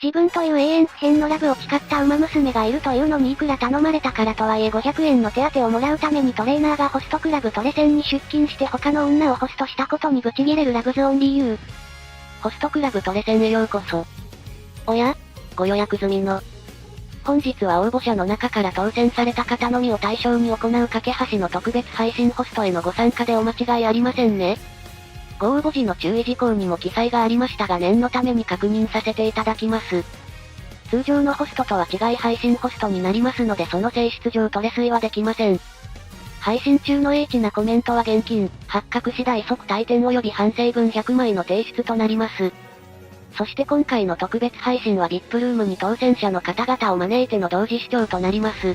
自分という永遠不変のラブを誓った馬娘がいるというのにいくら頼まれたからとはいえ500円の手当をもらうためにトレーナーがホストクラブトレセンに出勤して他の女をホストしたことにブチギレるラブズオンリーユー。ホストクラブトレセンへようこそ。おや？ご予約済みの。本日は応募者の中から当選された方のみを対象に行う架け橋の特別配信ホストへのご参加でお間違いありませんね。ご応募時の注意事項にも記載がありましたが念のために確認させていただきます。通常のホストとは違い配信ホストになりますのでその性質上トレスイはできません。配信中のエッチなコメントは現金、発覚次第即退店及び反省文100枚の提出となります。そして今回の特別配信は VIP ルームに当選者の方々を招いての同時視聴となります。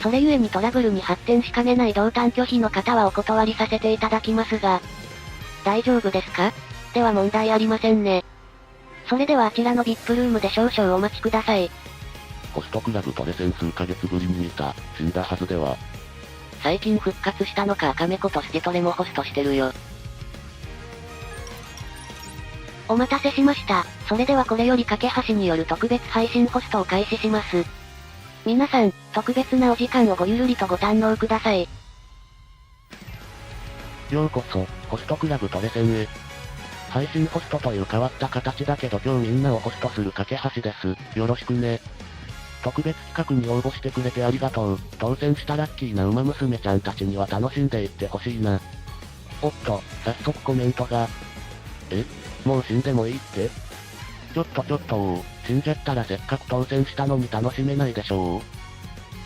それゆえにトラブルに発展しかねない同担拒否の方はお断りさせていただきますが、大丈夫ですか？では問題ありませんね。それではあちらの VIP ルームで少々お待ちください。ホストクラブトレセン数ヶ月ぶりに見た、死んだはずでは。最近復活したのか赤猫とスケトレもホストしてるよ。お待たせしました。それではこれより架け橋による特別配信ホストを開始します。皆さん、特別なお時間をごゆるりとご堪能ください。ようこそ、ホストクラブトレセンへ。配信ホストという変わった形だけど今日みんなをホストする架け橋です。よろしくね。特別企画に応募してくれてありがとう。当選したラッキーな馬娘ちゃんたちには楽しんでいってほしいな。おっと、早速コメントが。もう死んでもいいって？ちょっと死んじゃったらせっかく当選したのに楽しめないでしょう。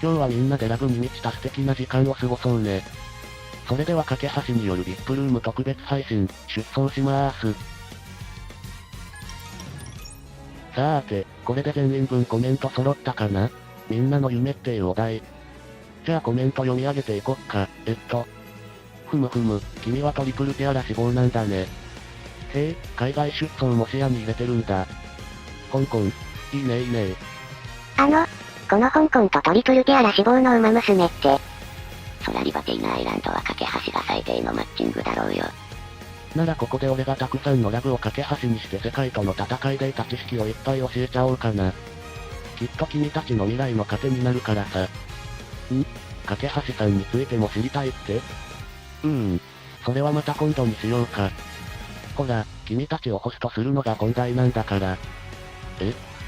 今日はみんなでラブに満ちた素敵な時間を過ごそうね。それでは架け橋による VIP ルーム特別配信、出走しまーす。さーて、これで全員分コメント揃ったかな？みんなの夢っていうお題。じゃあコメント読み上げていこっか。ふむ、君はトリプルティアラ志望なんだね。へえ、海外出走も視野に入れてるんだ。香港、いいね。この香港とトリプルティアラ志望の馬娘って、ソラリバティーナアイランドは架け橋が最低のマッチングだろうよ。ならここで俺がたくさんのラブを架け橋にして世界との戦いで得た知識をいっぱい教えちゃおうかな。きっと君たちの未来の糧になるからさ。架け橋さんについても知りたいって？それはまた今度にしようか。ほら、君たちをホストするのが本題なんだから。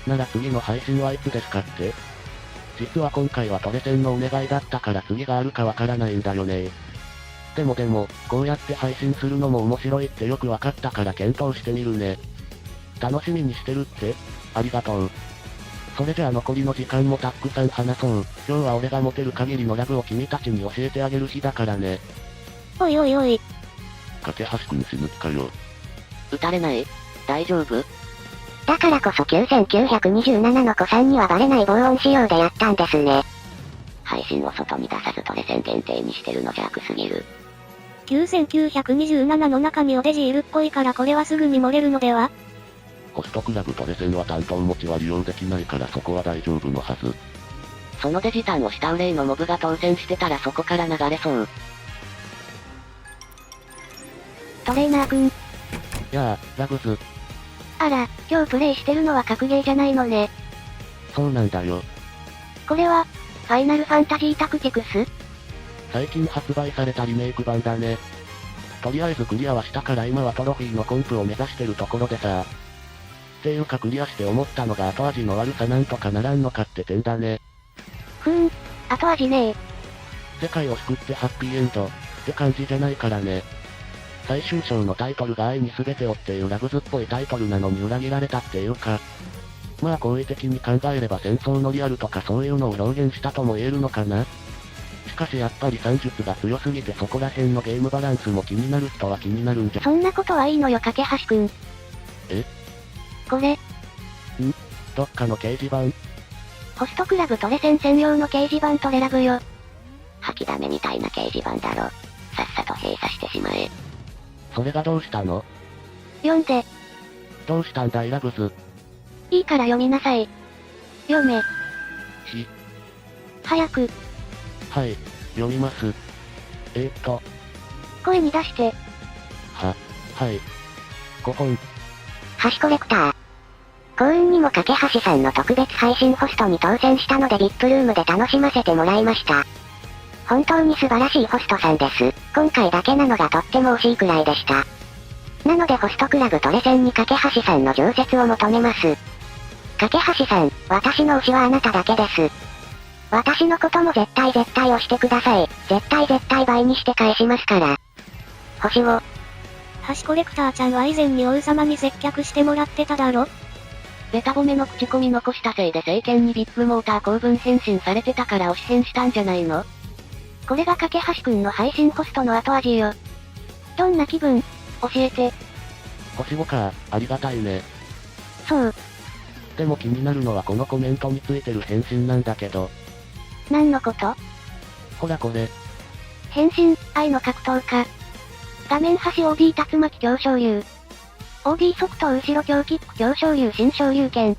なら次の配信はいつですかって？実は今回はトレセンのお願いだったから次があるかわからないんだよね。でも、こうやって配信するのも面白いってよくわかったから検討してみるね。楽しみにしてるって？ありがとう。それじゃあ残りの時間もたくさん話そう。今日は俺が持てる限りのラブを君たちに教えてあげる日だからね。おい。架橋くん死ぬ気かよ。撃たれない？大丈夫？だからこそ9927の子さんにはバレない防音仕様でやったんですね。配信を外に出さずトレセン限定にしてるの邪悪すぎる。9927の中にオデジいるっぽいからこれはすぐに漏れるのでは？ホストクラブトレセンは担当持ちは利用できないからそこは大丈夫のはず。そのデジタンをした憂いのモブが当選してたらそこから流れそう。トレーナーくん。やあ、ラブズ。あら、今日プレイしてるのは格ゲーじゃないのね。そうなんだよ。これは、ファイナルファンタジータクティクス？最近発売されたリメイク版だね。とりあえずクリアはしたから今はトロフィーのコンプを目指してるところでさ。っていうかクリアして思ったのが後味の悪さなんとかならんのかって点だね。後味ねえ。世界を救ってハッピーエンドって感じじゃないからね。最終章のタイトルが愛に全てをっていうラブズっぽいタイトルなのに裏切られたっていうか。まあ好意的に考えれば戦争のリアルとかそういうのを表現したとも言えるのかな。しかしやっぱり算術が強すぎてそこら辺のゲームバランスも気になる人は気になるんじゃ。そんなことはいいのよ架橋くん。これ。どっかの掲示板？ホストクラブトレセン専用の掲示板トレラブよ。吐きだめみたいな掲示板だろ。さっさと閉鎖してしまえ。それがどうしたの？読んで。どうしたんだいラブズ？いいから読みなさい。読め。早く。はい、読みます。声に出して。はい。5本。橋コレクター。幸運にも架橋さんの特別配信ホストに当選したので VIP ルームで楽しませてもらいました。本当に素晴らしいホストさんです。今回だけなのがとっても惜しいくらいでした。なのでホストクラブトレセンに架橋さんの常設を求めます。架橋さん、私の推しはあなただけです。私のことも絶対押してください。絶対倍にして返しますから。星を。橋コレクターちゃんは以前に王様に接客してもらってただろ？ベタ褒めの口コミ残したせいで政権にビッグモーター公文返信されてたから推し変したんじゃないの？これが架橋くんの配信ホストの後味よ。どんな気分？教えて。星5か、ありがたいね。そう。でも気になるのはこのコメントについてる返信なんだけど。何のこと？ほらこれ。返信、愛の格闘家。画面端 OD 竜巻強昇竜。OD 側頭後ろ強キック強昇竜新昇竜拳。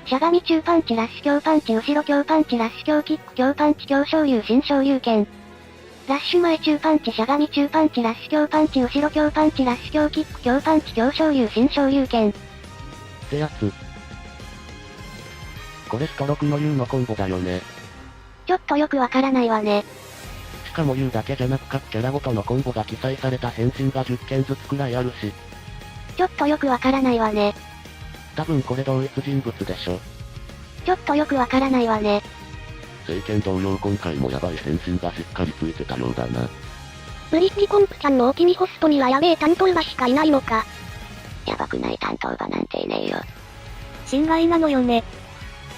しゃがみ中パンチラッシュ強パンチ後ろ強パンチラッシュ強キック強パンチ強昇竜新昇竜拳。ラッシュ前中パンチしゃがみ中パンチラッシュ強パンチ後ろ強パンチラッシュ強キック強パンチ強昇竜新昇竜拳。ってやつ。これストロクの U のコンボだよね。ちょっとよくわからないわね。しかも U だけじゃなく各キャラごとのコンボが記載された返信が10件ずつくらいあるし。ちょっとよくわからないわね。多分これ同一人物でしょ。ちょっとよくわからないわね。政権同様今回もヤバい返信がしっかりついてたようだな。ブリッジコンプちゃんのお気にホストにはやべえ担当馬しかいないのか。やばくない担当馬なんていねえよ。侵害なのよね。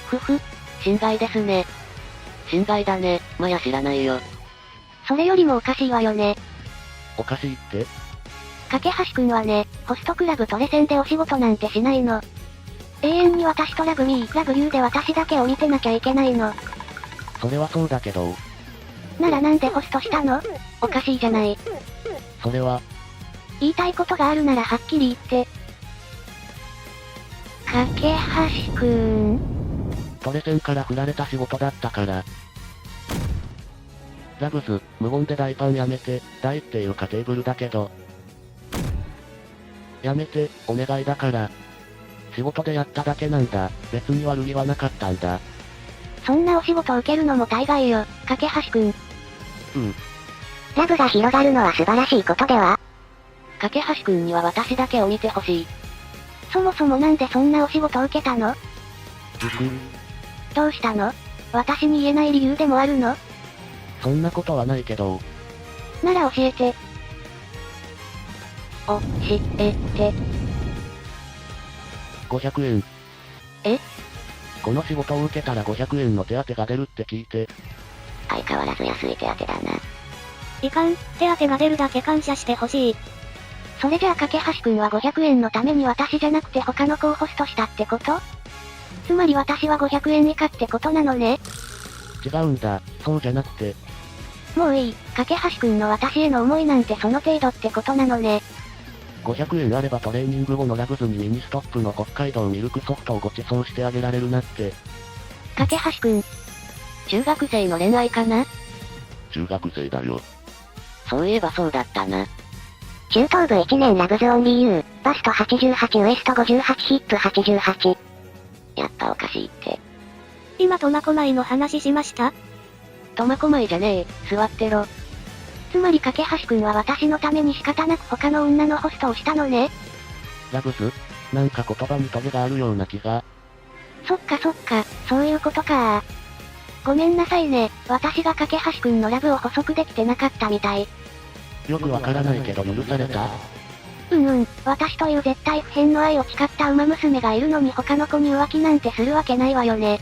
ふふ、侵害ですね。侵害だね、まや知らないよ。それよりもおかしいわよね。おかしいって？架橋くんはね、ホストクラブトレセンでお仕事なんてしないの。永遠に私とラブミー、ラブユーで私だけを見てなきゃいけないの。それはそうだけど。ならなんでホストしたの？おかしいじゃない。それは。言いたいことがあるならはっきり言って。架橋くん。トレセンから振られた仕事だったから。ラブズ、無言で大パンやめて、大っていうかテーブルだけど。やめて、お願いだから。仕事でやっただけなんだ。別に悪気はなかったんだ。そんなお仕事受けるのも大概よ、架橋くん。ラブが広がるのは素晴らしいことでは？架橋くんには私だけを見てほしい。そもそもなんでそんなお仕事を受けたの？どうしたの？私に言えない理由でもあるの？そんなことはないけど。なら教えて。教えて。500円。え？この仕事を受けたら500円の手当が出るって聞いて。相変わらず安い手当だな。いかん、手当が出るだけ感謝してほしい。それじゃあ架橋くんは500円のために私じゃなくて他の子をホストしたってこと？つまり私は500円以下ってことなのね？違うんだ、そうじゃなくて。もういい、架橋くんの私への思いなんてその程度ってことなのね。500円あればトレーニング後のラブズにミニストップの北海道ミルクソフトをご馳走してあげられるなって。架橋くん。中学生の恋愛かな？中学生だよ。そういえばそうだったな。中等部1年ラブズオンリーユー、バスト88ウエスト58ヒップ88。やっぱおかしいって。今苫小牧の話しました？苫小牧じゃねえ、座ってろ。つまり架橋くんは私のために仕方なく他の女のホストをしたのね。ラブズ？なんか言葉にトゲがあるような気が。そっか、そういうことか。ごめんなさいね、私が架橋くんのラブを補足できてなかったみたい。よくわからないけど許された？私という絶対不変の愛を誓った馬娘がいるのに他の子に浮気なんてするわけないわよね。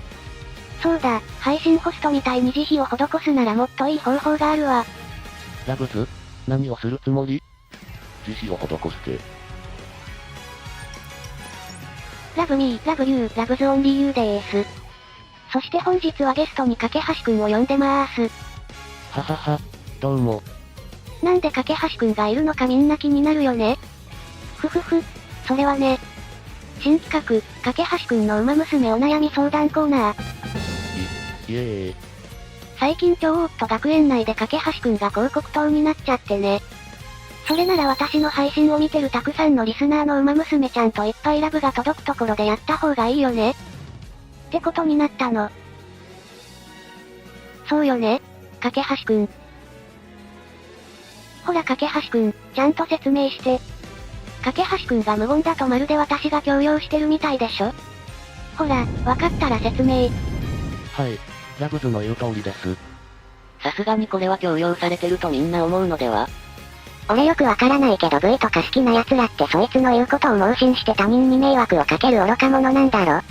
そうだ、配信ホストみたいに慈悲を施すならもっといい方法があるわ。ラブズ？何をするつもり？慈悲を施して。ラブミー、ラブユー、ラブズオンリーユーでーす。そして本日はゲストに架橋くんを呼んでまーす。ははは、どうも。なんで架橋くんがいるのかみんな気になるよね。ふふふ、それはね。新企画、架橋くんの馬娘お悩み相談コーナー。イエーイ。最近超夫学園内で架橋くんが広告塔になっちゃってね。それなら私の配信を見てるたくさんのリスナーの馬娘ちゃんといっぱいラブが届くところでやった方がいいよね。ってことになったの。そうよね。架橋くん。ほら架橋くん、ちゃんと説明して。架橋くんが無言だとまるで私が強要してるみたいでしょ。ほら、わかったら説明。はい。ラグズの言う通りです。さすがにこれは強要されてるとみんな思うのでは？俺よくわからないけど V とか好きな奴らってそいつの言うことを盲信して他人に迷惑をかける愚か者なんだろ。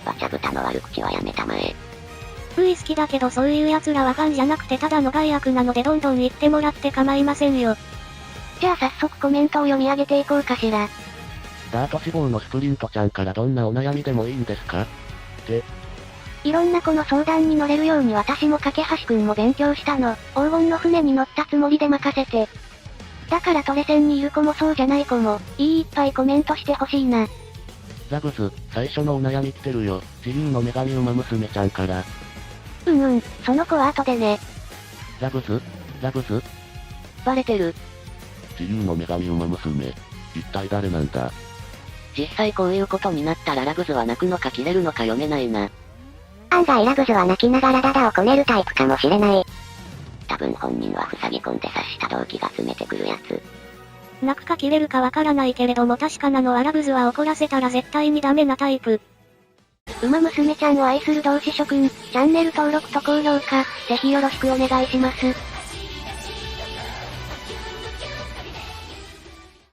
バチャブタの悪口はやめたまえ。V 好きだけどそういう奴らはファンじゃなくてただの害悪なのでどんどん言ってもらって構いませんよ。じゃあ早速コメントを読み上げていこうかしら。ダート志望のスプリントちゃんからどんなお悩みでもいいんですか？いろんな子の相談に乗れるように私も架橋くんも勉強したの。黄金の船に乗ったつもりで任せて。だからトレセンにいる子もそうじゃない子も、いっぱいコメントしてほしいな。ラグズ、最初のお悩み来てるよ。自由の女神馬娘ちゃんから。その子は後でね。ラグズバレてる。自由の女神馬娘。一体誰なんだ？実際こういうことになったらラグズは泣くのか切れるのか読めないな。案外ラグズは泣きながらダダをこねるタイプかもしれない。多分本人は塞ぎ込んで察した動機が詰めてくるやつ。泣くか切れるかわからないけれども確かなのはラグズは怒らせたら絶対にダメなタイプ。馬娘ちゃんを愛する同志諸君、チャンネル登録と高評価、ぜひよろしくお願いします。